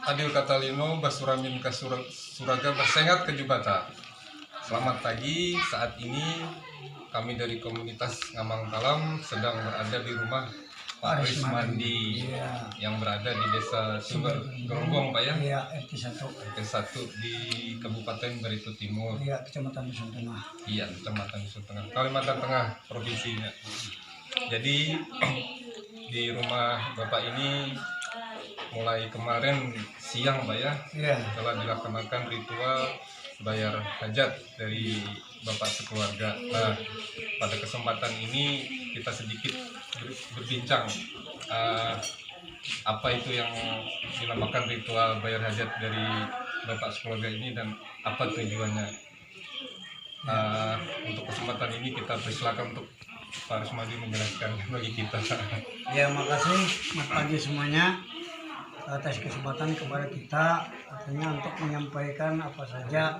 Adil Katalino Basuramin Suraga Bersengat ke Jubata. Selamat pagi, saat ini kami dari komunitas Ngamang Talam sedang berada di rumah Pak Rismandi yang berada di Desa Sumber Geronggong, Pak ya? Iya, RT1. RT1 di Kabupaten Barito Timur. Iya, Kecamatan Dusun Tengah. Iya, Kecamatan Dusun Tengah, Kalimantan Tengah provinsinya. Jadi di rumah Bapak ini mulai kemarin siang, Pak ya, telah dilaksanakan ritual bayar hajat dari Bapak sekeluarga. Nah, pada kesempatan ini kita sedikit berbincang apa itu yang dinamakan ritual bayar hajat dari Bapak sekeluarga ini dan apa tujuannya. Untuk kesempatan ini kita persilakan untuk Pak Rismandi menjelaskan bagi kita. Ya, makasih selamat pagi semuanya atas kesempatan kepada kita artinya untuk menyampaikan apa saja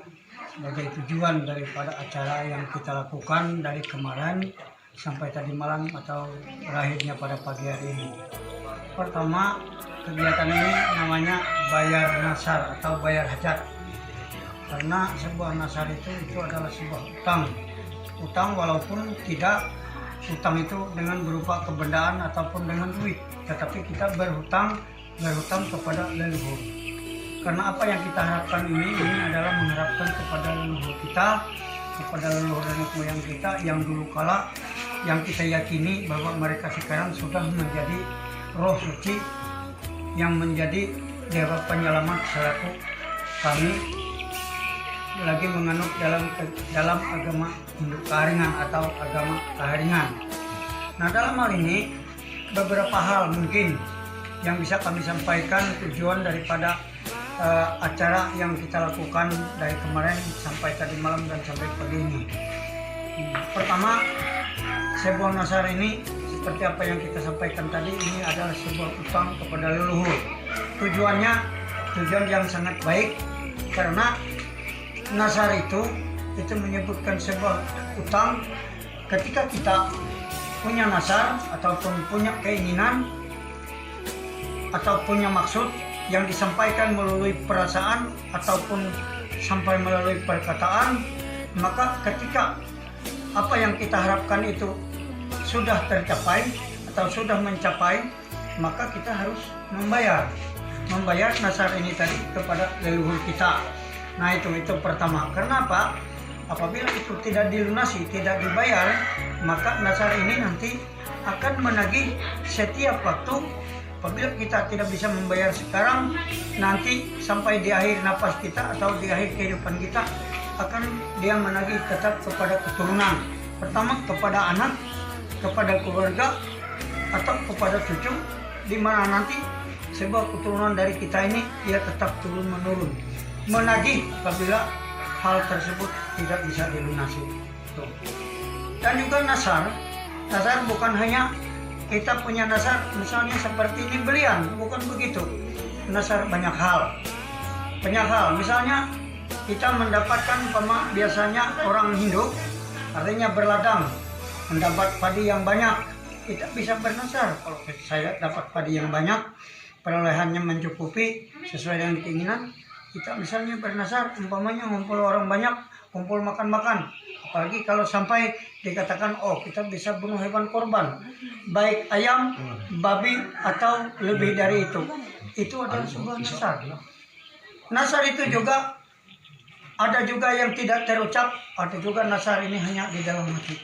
sebagai tujuan daripada acara yang kita lakukan dari kemarin sampai tadi malam atau berakhirnya pada pagi hari ini. Pertama, kegiatan ini namanya bayar nasar atau bayar hajat. Karena sebuah nasar itu adalah sebuah utang walaupun tidak utang itu dengan berupa kebendaan ataupun dengan duit, tetapi kita berhutang kepada leluhur. Karena apa yang kita harapkan ini adalah mengharapkan kepada leluhur kita, kepada leluhur nenek moyang kita yang dulu kala yang kita yakini bahwa mereka sekarang sudah menjadi roh suci yang menjadi dewa penyelamat selaku kami lagi menganut dalam agama Hindu Kaharingan atau agama Kaharingan. Nah, dalam hal ini beberapa hal mungkin yang bisa kami sampaikan tujuan daripada acara yang kita lakukan dari kemarin sampai tadi malam dan sampai pagi ini. Pertama, sebuah nasar ini seperti apa yang kita sampaikan tadi, ini adalah sebuah utang kepada leluhur. Tujuan yang sangat baik karena nasar itu menyebutkan sebuah utang. Ketika kita punya nasar ataupun punya keinginan atau punya maksud yang disampaikan melalui perasaan ataupun sampai melalui perkataan, maka ketika apa yang kita harapkan itu sudah tercapai atau sudah mencapai, maka kita harus membayar nasar ini tadi kepada leluhur kita. Nah, itu pertama. Karena apa? Apabila itu tidak dilunasi, tidak dibayar, maka nasar ini nanti akan menagih setiap waktu. Apabila kita tidak bisa membayar sekarang, nanti sampai di akhir napas kita atau di akhir kehidupan kita akan dia menagih tetap kepada keturunan. Pertama kepada anak, kepada keluarga, atau kepada cucu, di mana nanti sebuah keturunan dari kita ini dia tetap turun menurun, menagih apabila hal tersebut tidak bisa dilunasi. Dan juga nasar bukan hanya kita punya nasar misalnya seperti ini belian, bukan begitu. Nasar banyak hal. Misalnya kita mendapatkan biasanya orang Hindu artinya berladang, mendapat padi yang banyak, kita bisa bernasar. Kalau saya dapat padi yang banyak, perolehannya mencukupi sesuai dengan keinginan, kita misalnya bernasar, umpamanya ngumpul orang banyak, kumpul makan-makan. Apalagi kalau sampai dikatakan, oh kita bisa bunuh hewan korban, baik ayam, babi, atau lebih dari itu. Itu adalah sebuah nasar. Nasar itu juga, ada juga yang tidak terucap, ada juga nasar ini hanya di dalam hati,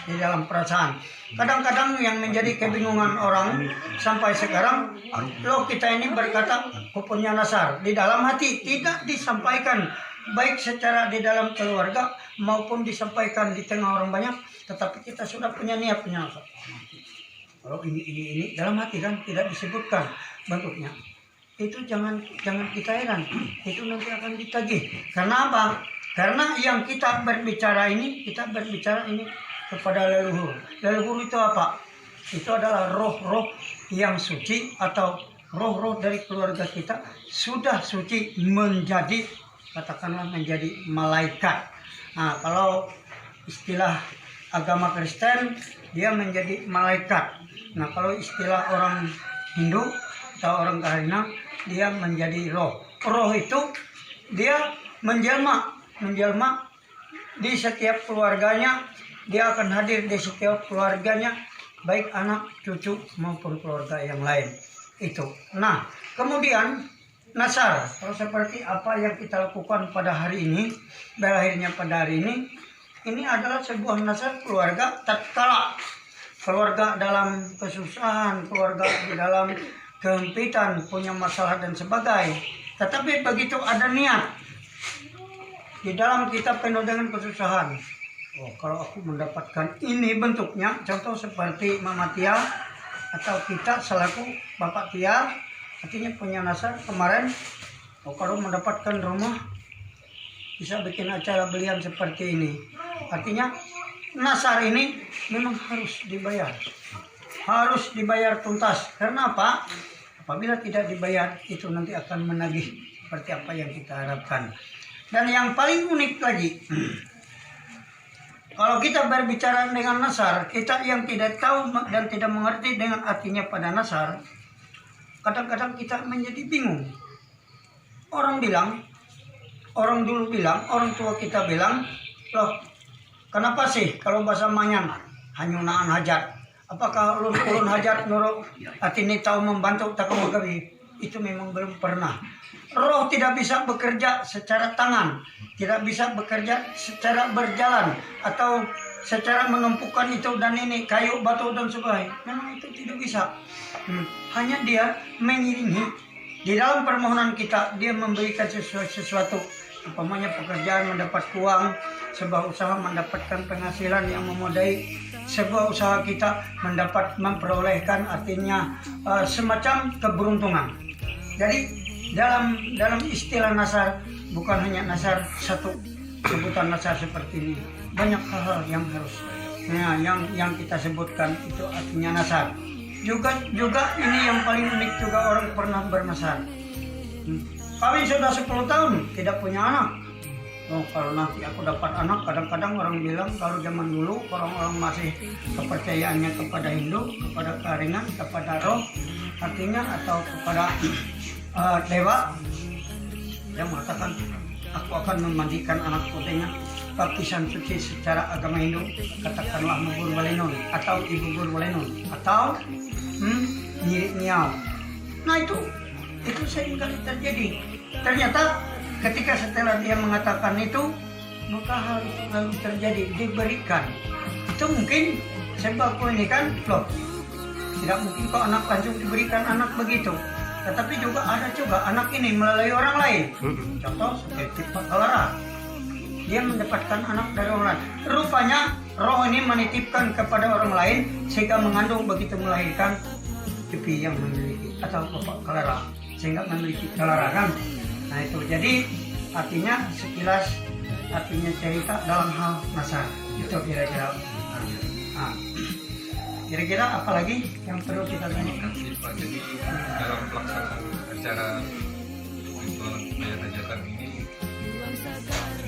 di dalam perasaan. Kadang-kadang yang menjadi kebingungan orang sampai sekarang, loh kita ini berkata punya nasar di dalam hati, tidak disampaikan baik secara di dalam keluarga maupun disampaikan di tengah orang banyak, tetapi kita sudah punya niat punya nasar. Kalau ini dalam hati kan tidak disebutkan bentuknya. Itu jangan kita heran, itu nanti akan ditagih. Karena apa? Karena yang kita berbicara ini kepada leluhur. Leluhur itu apa? Itu adalah roh-roh yang suci atau roh-roh dari keluarga kita sudah suci menjadi, katakanlah menjadi malaikat. Nah, kalau istilah agama Kristen dia menjadi malaikat. Nah, kalau istilah orang Hindu atau orang Kaharingan dia menjadi roh. Roh itu dia menjelma di setiap keluarganya, dia akan hadir di setiap keluarganya, baik anak, cucu maupun keluarga yang lain. Itu. Nah, kemudian nasar, kalau seperti apa yang kita lakukan pada hari ini, berakhirnya pada hari ini adalah sebuah nasar keluarga tatkala keluarga dalam kesusahan, keluarga di dalam kehempitan, punya masalah dan sebagainya. Tetapi begitu ada niat di dalam kita penuh dengan kesusahan, oh kalau aku mendapatkan ini bentuknya, contoh seperti Mama Tia atau kita selaku Bapak Tia, artinya punya nasar kemarin, oh kalau mendapatkan rumah bisa bikin acara belian seperti ini. Artinya nasar ini memang harus dibayar tuntas. Karena apa? Apabila tidak dibayar, itu nanti akan menagih seperti apa yang kita harapkan. Dan yang paling unik lagi, kalau kita berbicara dengan nasar, kita yang tidak tahu dan tidak mengerti dengan artinya pada nasar, kadang-kadang kita menjadi bingung. Orang dulu bilang, orang tua kita bilang, loh, kenapa sih kalau bahasa Manyan hanyunaan hajat? Apakah ulun hajat nurut atini tahu membantu tak magabi? Itu memang belum pernah. Roh tidak bisa bekerja secara tangan, tidak bisa bekerja secara berjalan atau secara menumpukan itu dan ini kayu, batu dan sebagainya. Memang itu tidak bisa. Hanya dia mengiringi di dalam permohonan kita, dia memberikan sesuatu. Umpamanya pekerjaan mendapat uang, sebuah usaha mendapatkan penghasilan yang memadai, sebuah usaha kita memperolehkan artinya semacam keberuntungan. Jadi dalam istilah nasar bukan hanya nasar satu sebutan nasar seperti ini, banyak hal yang harus yang kita sebutkan itu artinya nasar. Juga ini yang paling unik juga orang pernah bernasar. Kami sudah 10 tahun tidak punya anak. Oh, kalau nanti aku dapat anak, kadang-kadang orang bilang kalau zaman dulu orang-orang masih kepercayaannya kepada Hindu, kepada kearingan, kepada roh, artinya atau kepada dewa. Dia mengatakan, aku akan memandikan anak putihnya baptisan suci secara agama Hindu, katakanlah Mubur Walenun atau Ibu Bur Walenun atau Nyirik Niau. Nah itu seringkali terjadi. Ternyata ketika setelah dia mengatakan itu, maka hal itu lalu terjadi, diberikan. Itu mungkin sebab ini kan, loh, tidak mungkin kok anak langsung diberikan anak begitu. Tetapi juga ada juga anak ini melalui orang lain. Contoh seperti Pak Kalara, dia mendapatkan anak dari orang lain. Rupanya roh ini menitipkan kepada orang lain sehingga mengandung begitu melahirkan pipi yang memiliki atau Bapak Kalara sehingga memiliki Kalara kan. Nah itu jadi artinya sekilas artinya cerita dalam hal nasar itu kira-kira. Nah, kira-kira apa lagi yang perlu kita tanyakan? Jadi dalam pelaksanaan acara ritual bayar hajatan ini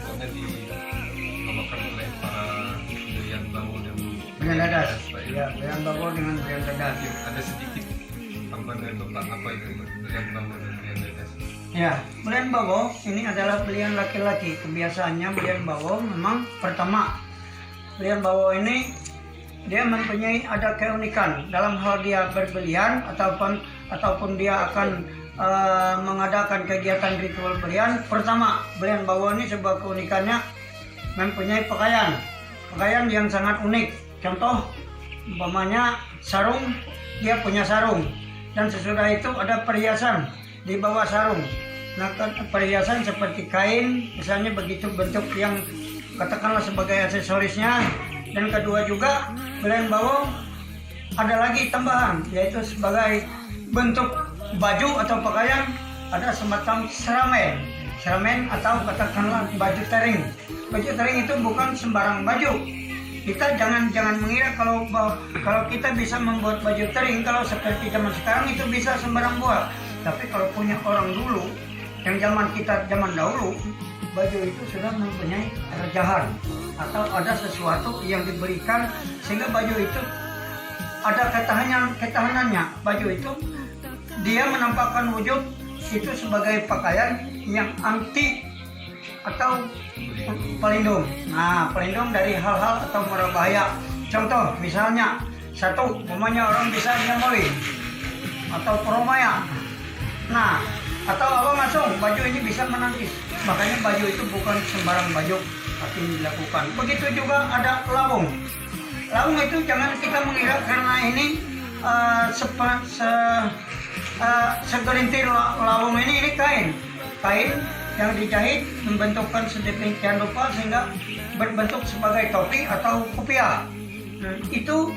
contohnya dibawakan oleh para Belian Bawo dan Belian Dadas. Ya, Belian Bawo dengan Belian Dadas. Ada sedikit tambahan dari Bapak apa itu Belian Bawo dan Belian Dadas? Ya, Belian Bawo ini adalah belian laki-laki. Kebiasaannya Belian Bawo memang pertama, Belian Bawo ini dia mempunyai ada keunikan dalam hal dia berbelian ataupun dia akan mengadakan kegiatan ritual belian. Pertama, Belian Bawo ini sebuah keunikannya mempunyai pakaian yang sangat unik. Contoh, umpamanya sarung, dia punya sarung dan sesudah itu ada perhiasan di bawah sarung. Nah, perhiasan seperti kain, misalnya begitu bentuk yang katakanlah sebagai aksesorisnya. Dan kedua juga Belian Bawo ada lagi tambahan, yaitu sebagai bentuk baju atau pakaian ada semacam seramen atau katakanlah baju tering. Baju tering itu bukan sembarang baju. Kita jangan mengira kalau kita bisa membuat baju tering kalau seperti zaman sekarang itu bisa sembarang buat. Tapi kalau punya orang dulu, yang zaman dahulu, baju itu sudah mempunyai rajahan atau ada sesuatu yang diberikan sehingga baju itu ada ketahanannya. Baju itu dia menampakkan wujud itu sebagai pakaian yang anti atau pelindung. Nah, pelindung dari hal-hal atau berbahaya. Contoh, misalnya satu, umpamanya orang bisa nyamolin atau peromaya. Nah, atau abang langsung baju ini bisa menangkis. Makanya baju itu bukan sembarang baju tapi dilakukan. Begitu juga ada lawung. Lawung itu jangan kita mengira karena ini segelintir lawung ini kain yang dijahit membentukkan sedemikian rupa sehingga berbentuk sebagai topi atau kupiah. Itu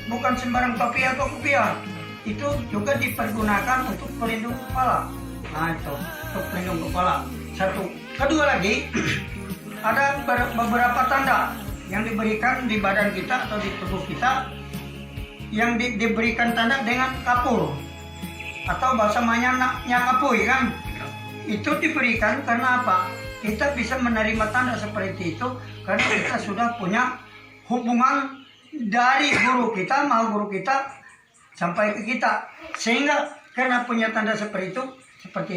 bukan sembarang topi atau kupiah, itu juga dipergunakan untuk pelindung kepala. Nah, itu untuk pelindung kepala. Satu. Kedua lagi, ada beberapa tanda yang diberikan di badan kita atau di tubuh kita yang diberikan tanda dengan kapur atau bahasa Manyanya kapui kan. Itu diberikan karena apa? Kita bisa menerima tanda seperti itu karena kita sudah punya hubungan dari guru kita, mau guru kita sampai ke kita. Sehingga karena punya tanda seperti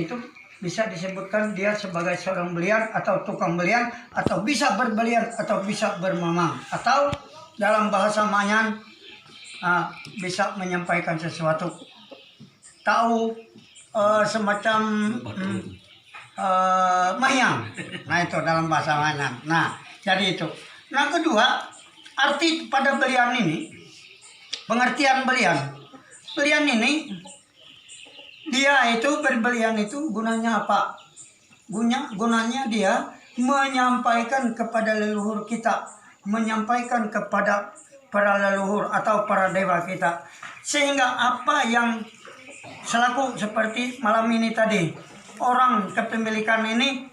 itu bisa disebutkan dia sebagai seorang belian atau tukang belian atau bisa berbelian atau bisa bermamang atau dalam bahasa Manyan bisa menyampaikan sesuatu. Tahu semacam mayang. Nah, itu dalam bahasa Manyan. Nah, jadi itu. Nah, kedua, arti pada belian ini, pengertian belian. Belian ini, dia itu berbelian itu gunanya apa? Gunanya dia menyampaikan kepada leluhur kita, menyampaikan kepada para leluhur atau para dewa kita. Sehingga apa yang selaku seperti malam ini tadi, orang kepemilikan ini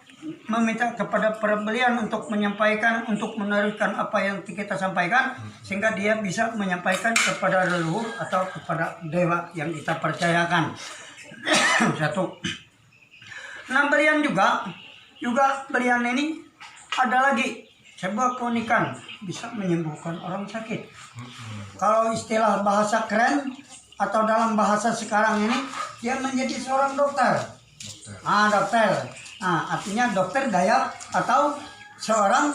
meminta kepada para belian untuk menyampaikan, untuk meneruskan apa yang kita sampaikan, sehingga dia bisa menyampaikan kepada leluhur atau kepada dewa yang kita percayakan. Satu. Nah, belian juga belian ini ada lagi sebuah keunikan, bisa menyembuhkan orang sakit. Kalau istilah bahasa keren atau dalam bahasa sekarang ini, dia menjadi seorang dokter. Dokter. Nah, artinya dokter Dayak atau seorang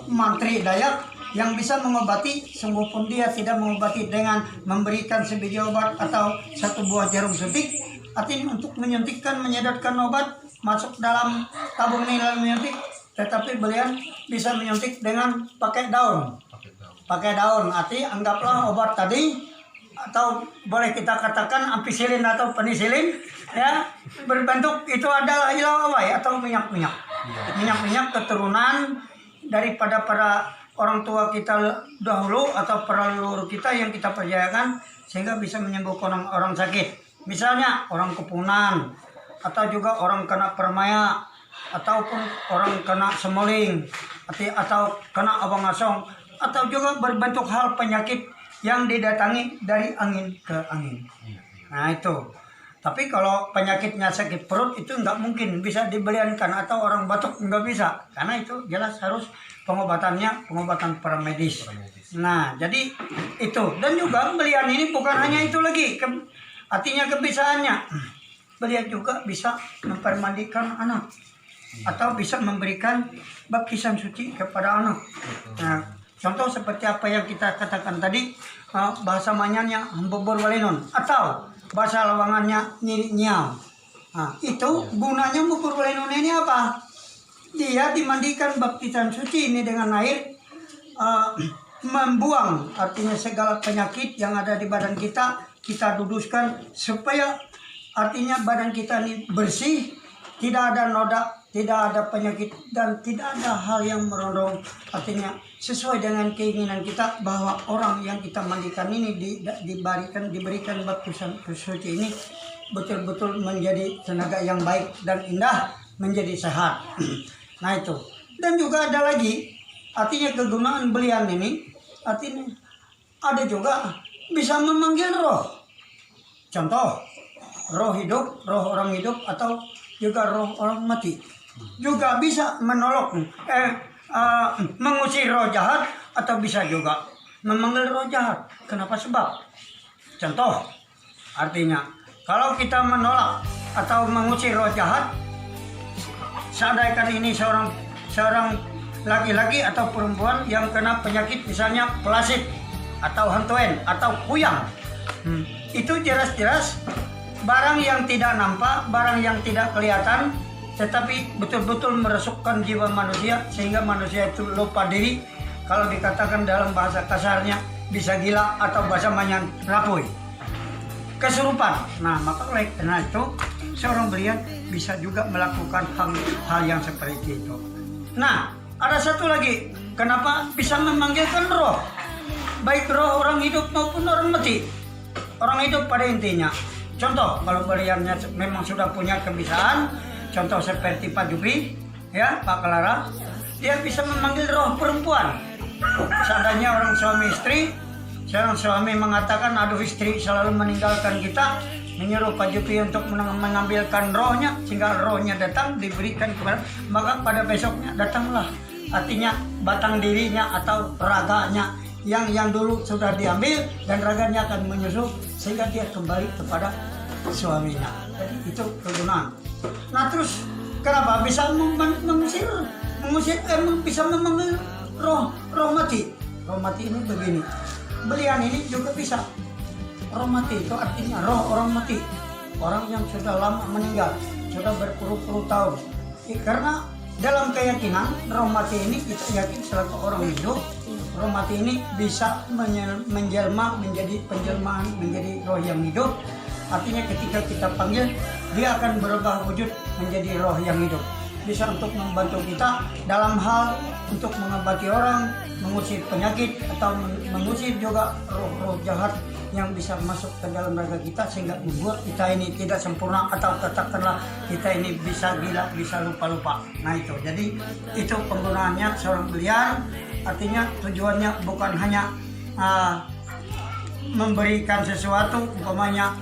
mantri Dayak yang bisa mengobati, sungguh pun dia tidak mengobati dengan memberikan sebiji obat atau satu buah jarum suntik. Artinya untuk menyuntikkan, menyedotkan obat masuk dalam tabung ini lalu menyuntik, tetapi belian bisa menyuntik dengan pakai daun. Arti anggaplah obat tadi, atau boleh kita katakan ampicillin atau penicillin, ya, berbentuk itu adalah ilawai atau minyak-minyak keturunan daripada para orang tua kita dahulu atau para leluhur kita yang kita percayakan, sehingga bisa menyembuhkan orang sakit. Misalnya orang kepunan, atau juga orang kena permaya, ataupun orang kena semeling, atau kena abang asong, atau juga berbentuk hal penyakit yang didatangi dari angin ke angin. Nah, itu. Tapi kalau penyakitnya sakit perut itu nggak mungkin bisa dibeliankan, atau orang batuk nggak bisa, karena itu jelas harus pengobatan para medis. Nah, jadi itu. Dan juga belian ini bukan hanya itu lagi, artinya kebisaannya. Belian juga bisa mempermandikan anak, atau bisa memberikan baptisan suci kepada anak. Nah, contoh seperti apa yang kita katakan tadi, bahasa Manyannya hembobor walenun, atau bahasa lawangannya nyiri-nyau. Nah, itu gunanya bubur walenun ini apa? Dia dimandikan baptisan suci ini dengan air, membuang artinya segala penyakit yang ada di badan kita duduskan supaya artinya badan kita ini bersih, tidak ada noda, tidak ada penyakit, dan tidak ada hal yang merondong. Artinya sesuai dengan keinginan kita, bahwa orang yang kita mandikan ini diberikan baptisan suci ini betul-betul menjadi tenaga yang baik dan indah, menjadi sehat. Nah, itu. Dan juga ada lagi, artinya kegunaan belian ini, artinya ada juga bisa memanggil roh. Contoh, roh hidup, roh orang hidup, atau juga roh orang mati. Juga bisa menolong, mengusir roh jahat, atau bisa juga memanggil roh jahat. Kenapa? Sebab contoh, artinya kalau kita menolak atau mengusir roh jahat. Seandainya ini seorang laki-laki atau perempuan yang kena penyakit misalnya pelasit atau hantuen atau kuyang, itu jelas-jelas barang yang tidak nampak, barang yang tidak kelihatan, tetapi betul-betul merasukkan jiwa manusia sehingga manusia itu lupa diri. Kalau dikatakan dalam bahasa kasarnya bisa gila atau bahasa manyan rapuy, kesurupan. Nah, maka oleh karena itu seorang belian bisa juga melakukan hal yang seperti itu. Nah, ada satu lagi, kenapa bisa memanggilkan roh, baik roh orang hidup maupun orang mati. Orang hidup pada intinya. Contoh, kalau beliannya memang sudah punya kebiasaan, contoh seperti Pak Jupi, ya Pak Kelara, dia bisa memanggil roh perempuan. Seandainya orang suami istri, seorang suami mengatakan, aduh istri selalu meninggalkan kita, menyuruh Pak Jupi untuk mengambilkan rohnya, sehingga rohnya datang diberikan kepada, maka pada besoknya datanglah. Artinya batang dirinya atau raganya yang dulu sudah diambil dan raganya akan menyusup sehingga dia kembali kepada suaminya. Jadi itu kegunaan. Nah terus kenapa bisa mengusir bisa memanggil roh mati? Roh mati ini begini. Belian ini juga bisa. Roh mati itu artinya roh orang mati, orang yang sudah lama meninggal, sudah berpuluh-puluh tahun. Karena dalam keyakinan roh mati ini kita yakin selaku orang hidup, roh mati ini bisa menjelma menjadi penjelmaan menjadi roh yang hidup. Artinya ketika kita panggil, dia akan berubah wujud menjadi roh yang hidup. Bisa untuk membantu kita dalam hal untuk mengobati orang, mengusir penyakit atau mengusir juga roh-roh jahat yang bisa masuk ke dalam raga kita sehingga membuat kita ini tidak sempurna atau katakanlah kita ini bisa gila, bisa lupa-lupa. Nah itu, jadi itu penggunaannya seorang belian. Artinya tujuannya bukan hanya memberikan sesuatu, umpamanya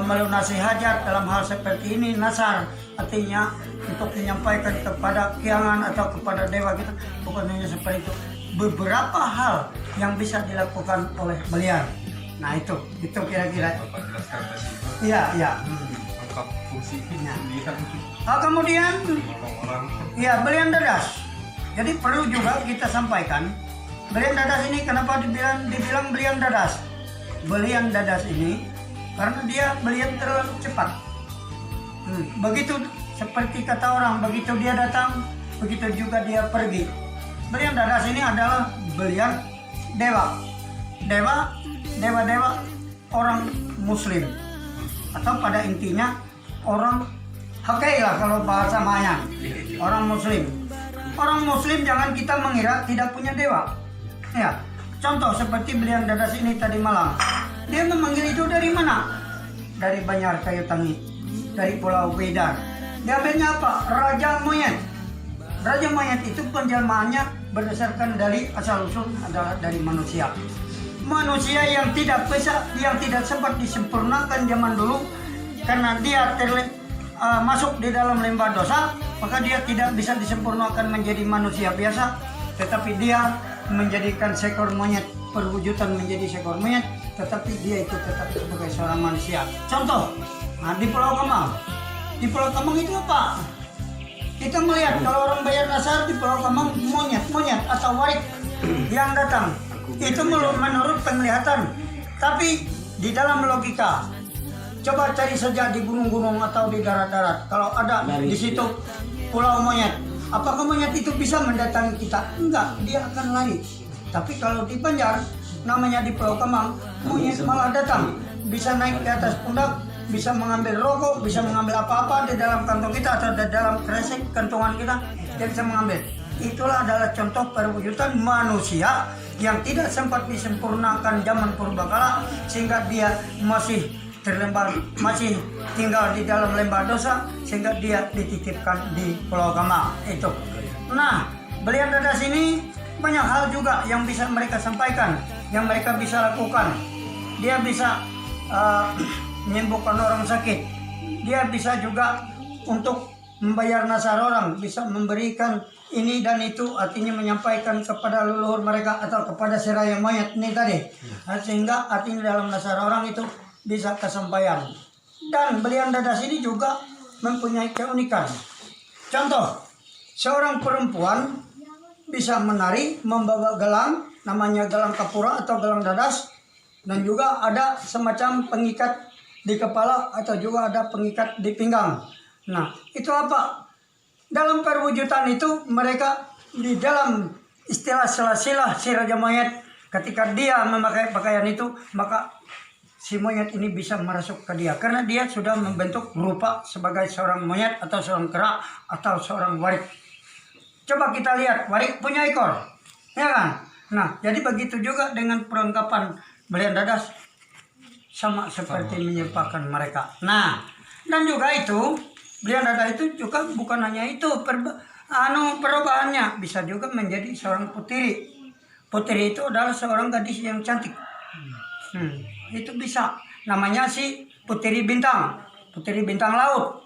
melunasi hajat dalam hal seperti ini, nasar. Artinya untuk menyampaikan kepada kiangan atau kepada dewa kita, bukan hanya seperti itu. Beberapa hal yang bisa dilakukan oleh belian. Nah itu kira-kira. Bapak jelaskan tadi. Iya. Lengkap fungsi belian. Kemudian, Orang-orang. ya belian dadas. Jadi perlu juga kita sampaikan, belian dadas ini kenapa dibilang belian dadas? Belian dadas ini karena dia belian terlalu cepat. Begitu seperti kata orang, begitu dia datang, begitu juga dia pergi. Belian dadas ini adalah belian dewa. Dewa orang muslim, atau pada intinya orang hakai lah kalau bahasa Maya, orang muslim. Orang muslim jangan kita mengira tidak punya dewa. Ya, contoh seperti belian dadas ini tadi malam, dia memanggil itu dari mana? Dari Banjar Kayu Tangi, dari Pulau Wedar. Diambilnya apa? Raja Monyet. Raja Monyet itu penjelmaannya berdasarkan dari asal usul adalah dari manusia. Manusia yang tidak sempat disempurnakan zaman dulu karena dia masuk di dalam lembah dosa, maka dia tidak bisa disempurnakan menjadi manusia biasa, tetapi dia menjadikan seekor monyet, perwujudan menjadi seekor monyet, tetapi dia itu tetap sebagai seorang manusia. Contoh, di Pulau Kamang. Di Pulau Kamang itu apa? Kita melihat kalau orang bayar nasar di Pulau Kamang monyet atau warik yang datang. Itu menurut penglihatan, tapi di dalam logika, coba cari saja di gunung-gunung atau di darat-darat. Kalau ada di situ pulau monyet, apakah monyet itu bisa mendatangi kita? Enggak, dia akan lari. Tapi kalau di Banjar, namanya di Pulau Kamang, monyet malah datang, bisa naik di atas pundak, bisa mengambil rokok, bisa mengambil apa-apa di dalam kantong kita atau di dalam kresek kantongan kita, dia bisa mengambil. Itulah adalah contoh perwujudan manusia yang tidak sempat disempurnakan zaman purbakala sehingga dia masih tinggal di dalam lembah dosa sehingga dia dititipkan di Pulau Kamang itu. Nah, belian dadas ini banyak hal juga yang bisa mereka sampaikan, yang mereka bisa lakukan. Dia bisa menyembuhkan orang sakit. Dia bisa juga untuk membayar nasar orang, bisa memberikan ini dan itu, artinya menyampaikan kepada leluhur mereka atau kepada seraya mayat ini tadi, sehingga artinya dalam nasar orang itu bisa kesampaian. Dan belian dadas ini juga mempunyai keunikan. Contoh, seorang perempuan bisa menari membawa gelang, namanya gelang kapura atau gelang dadas, dan juga ada semacam pengikat di kepala atau juga ada pengikat di pinggang. Nah, itu apa? Dalam perwujudan itu mereka di dalam istilah silsilah si Raja Monyet, ketika dia memakai pakaian itu, maka si monyet ini bisa merasuk ke dia karena dia sudah membentuk rupa sebagai seorang monyet atau seorang kera atau seorang warik. Coba kita lihat, warik punya ekor, ya kan? Nah, jadi begitu juga dengan perlengkapan belian dadas, sama seperti menyerupakan mereka. Nah, dan juga itu belian dadas itu juga bukan hanya itu perubahannya, bisa juga menjadi seorang putri. Putri itu adalah seorang gadis yang cantik. Itu bisa, namanya si putri bintang laut,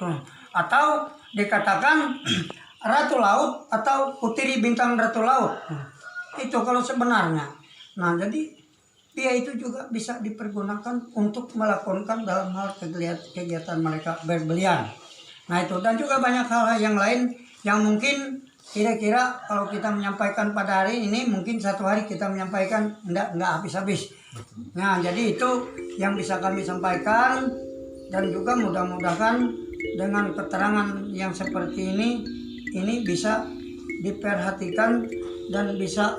atau dikatakan ratu laut atau putri bintang ratu laut. Itu kalau sebenarnya. Nah, jadi dia itu juga bisa dipergunakan untuk melakukan dalam hal kegiatan mereka berbelian. Nah itu, dan juga banyak hal yang lain yang mungkin kira-kira kalau kita menyampaikan pada hari ini, mungkin satu hari kita menyampaikan enggak habis-habis. Nah, jadi itu yang bisa kami sampaikan, dan juga mudah-mudahan dengan keterangan yang seperti ini bisa diperhatikan dan bisa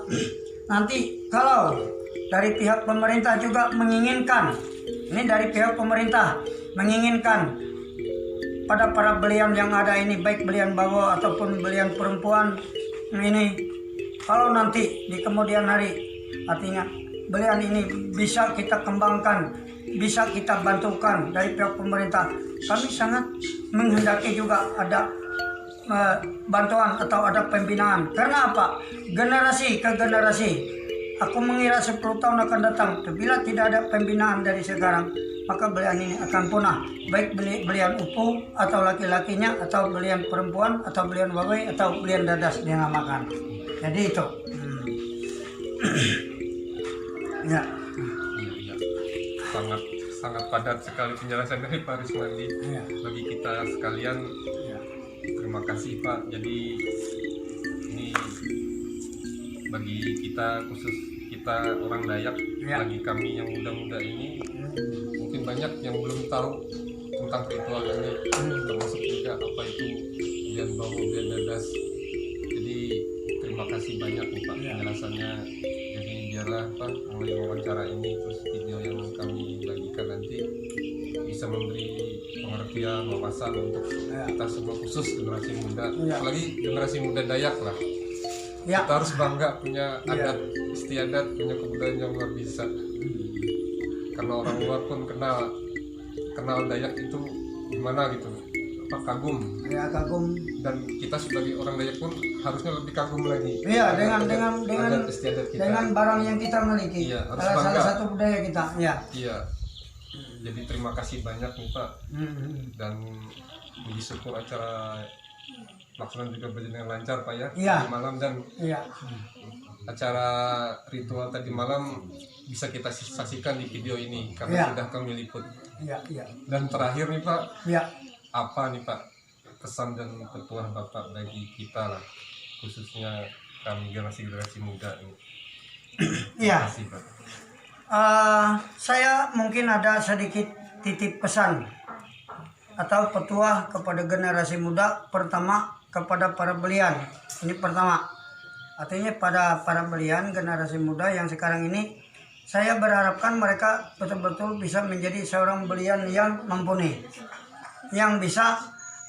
nanti kalau dari pihak pemerintah juga menginginkan, ini dari pihak pemerintah menginginkan pada para belian yang ada ini, baik belian bawa ataupun belian perempuan ini, kalau nanti di kemudian hari, artinya belian ini bisa kita kembangkan, bisa kita bantukan dari pihak pemerintah. Kami sangat menghendaki juga ada bantuan atau ada pembinaan. Karena apa? Generasi ke generasi, aku mengira 10 tahun akan datang, bila tidak ada pembinaan dari sekarang, maka belian ini akan punah. Baik belian upu atau laki-lakinya, atau belian perempuan, atau belian wawai, atau belian dadas dinamakan. Jadi itu. Ya. Sangat padat sekali penjelasan dari Pak Rismandi. Ya. Bagi kita sekalian, Ya. terima kasih Pak. Jadi ini bagi kita, khusus kita orang Dayak, Ya. bagi kami yang muda-muda ini, mungkin banyak yang belum tahu tentang ritual ini, termasuk juga apa itu belian bawa, belian dadas. Jadi terima kasih banyak nih Pak penjelasannya. Jadi biarlah Pak melalui wawancara ini, terus video yang kami bagikan nanti bisa memberi pengertian, wawasan untuk kita semua, khusus generasi muda, apalagi generasi muda Dayak lah. Ya. Kita harus bangga punya adat istiadat, punya kebudayaan yang luar biasa. Karena orang luar pun kenal Dayak itu gimana gitu, apa kagum. Ya, kagum. Dan kita sebagai orang Dayak pun harusnya lebih kagum lagi. Iya, dengan adat istiadat kita. dengan barang yang kita miliki. Iya, harus salah bangga. satu budaya kita. Ya. Iya. Jadi terima kasih banyak nih Pak. Dan puji syukur acara pelaksanaan juga berjalan dengan lancar Pak ya. Iya. Tadi malam, dan Iya. acara ritual tadi malam bisa kita saksikan di video ini karena Iya. sudah kami liput. Iya, iya. Dan terakhir nih Pak, Iya. apa nih Pak kesan dan petuah Bapak bagi kita lah, khususnya kami generasi muda ini? Iya. Terima kasih Pak. Saya mungkin ada sedikit titip pesan atau petuah kepada generasi muda. Pertama, kepada para belian. Ini pertama, artinya pada para belian generasi muda yang sekarang ini, saya berharapkan mereka betul-betul bisa menjadi seorang belian yang mumpuni, yang bisa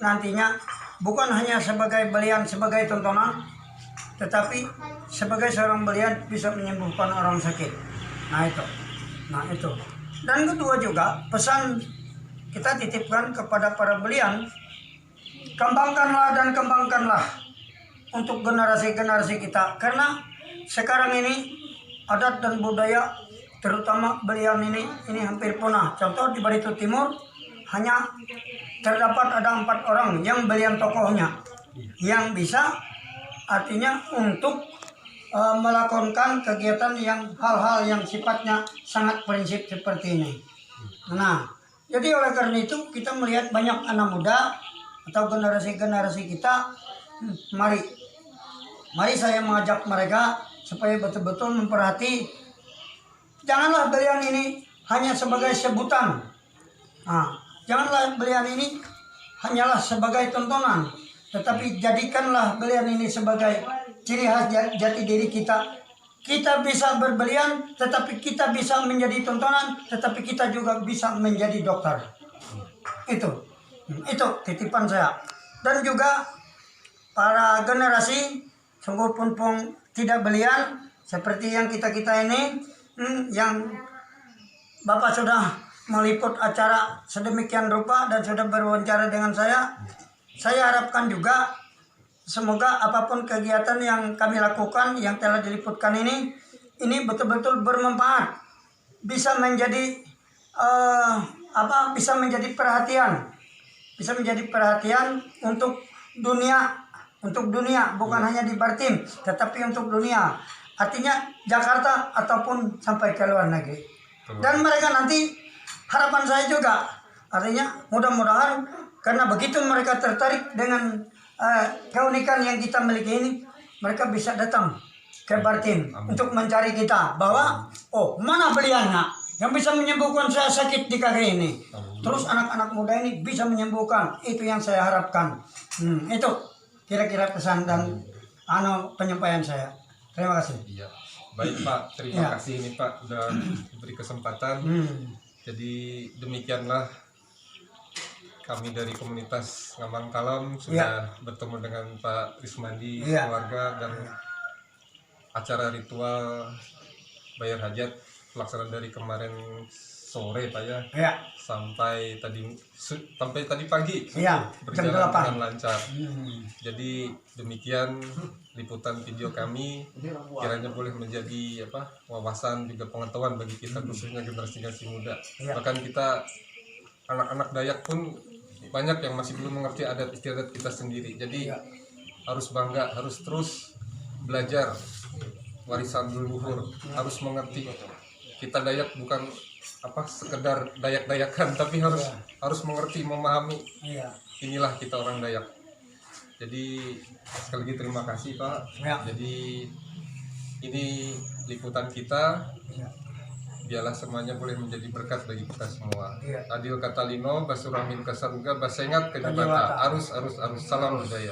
nantinya bukan hanya sebagai belian, sebagai tontonan, tetapi sebagai seorang belian bisa menyembuhkan orang sakit. Nah itu. Dan kedua juga, pesan kita titipkan kepada para belian, kembangkanlah untuk generasi-generasi kita. Karena sekarang ini adat dan budaya, terutama belian ini hampir punah. Contoh di Barito Timur hanya terdapat ada 4 orang yang belian tokohnya yang bisa, artinya untuk melakukan kegiatan yang hal-hal yang sifatnya sangat prinsip seperti ini. Nah, Jadi oleh karena itu kita melihat banyak anak muda atau generasi-generasi kita, mari saya mengajak mereka supaya betul-betul memperhati. Janganlah belian ini hanya sebagai sebutan. Janganlah belian ini hanyalah sebagai tontonan, tetapi jadikanlah belian ini sebagai ciri khas jati diri kita. Kita bisa berbelian, tetapi kita bisa menjadi tontonan, tetapi kita juga bisa menjadi dokter. Itu titipan saya. Dan juga para generasi sungguh pun tidak belian seperti yang kita ini, yang Bapak sudah meliput acara sedemikian rupa dan sudah berwawancara dengan saya. Saya harapkan juga semoga apapun kegiatan yang kami lakukan yang telah diliputkan ini betul-betul bermanfaat, bisa menjadi bisa menjadi perhatian untuk dunia, bukan hanya di Bartim, tetapi untuk dunia. Artinya Jakarta ataupun sampai ke luar negeri. Dan mereka nanti, harapan saya juga, artinya mudah-mudahan karena begitu mereka tertarik dengan keunikan yang kita miliki ini, mereka bisa datang ke Bartim untuk mencari kita bahwa mana beliannya yang bisa menyembuhkan saya sakit di kaki ini. Terus anak-anak muda ini bisa menyembuhkan. Itu yang saya harapkan. Itu kira-kira pesan dan penyampaian saya. Terima kasih. Iya. Baik Pak, terima kasih ini Pak sudah diberi kesempatan. Jadi demikianlah kami dari komunitas Ngambang Talam sudah bertemu dengan Pak Rismandi, keluarga, dan acara ritual bayar hajat pelaksanaan dari kemarin sore Pak ya. Sampai tadi pagi berjalan dengan lancar. Jadi demikian liputan video kami, kiranya boleh menjadi wawasan juga pengetahuan bagi kita khususnya generasi muda. Bahkan kita anak-anak Dayak pun banyak yang masih belum mengerti adat istiadat kita sendiri. Jadi harus bangga, harus terus belajar warisan leluhur, harus mengerti. Kita Dayak bukan sekedar Dayak-Dayakan, tapi harus mengerti, memahami. Inilah kita orang Dayak. Jadi sekali lagi terima kasih Pak. Jadi ini liputan kita. Biarlah semuanya boleh menjadi berkat bagi kita semua. Adil Katalino, Basuramin Kasaruga, Basengat Kejabata, arus, salam budaya.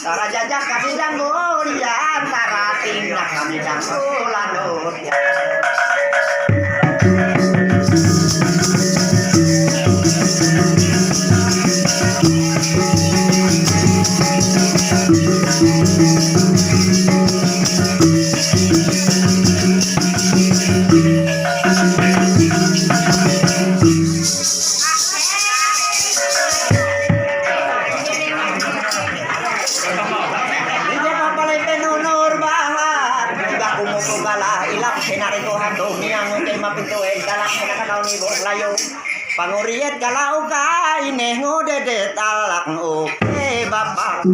Raja kami dan mulia antara tindak kami dan ulanur. Panguriat kalau kaine ngudede talak oke bapak.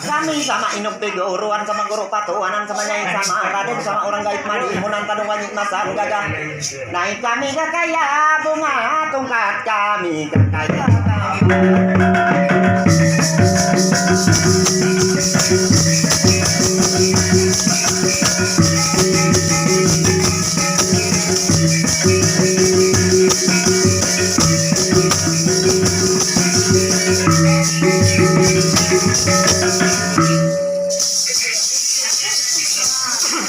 Kami sama Inuk Tiga Uruan sama Guru Patuanan sama Nyai sama Raden sama orang gaib mandi Munan Tadung Wanyik Masan Gagah. Naik kami gak kaya bunga tungkat kami gak kaya. Sejak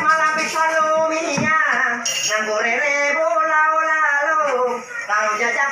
malam selalu mininya nganggo rere bola lalu karo jajak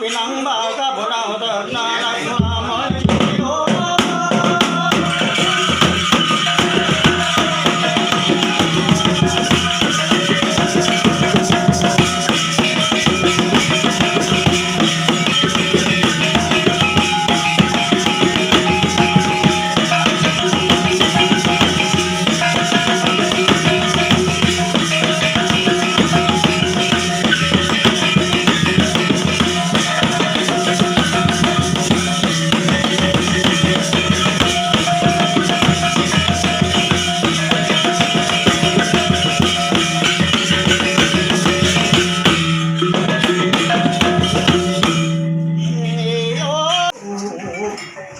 pinang baga bunau ternanai mamoyo.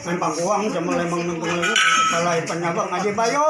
Main pangkuang sama lemang nunggung kalai penyabak ngaji bayo.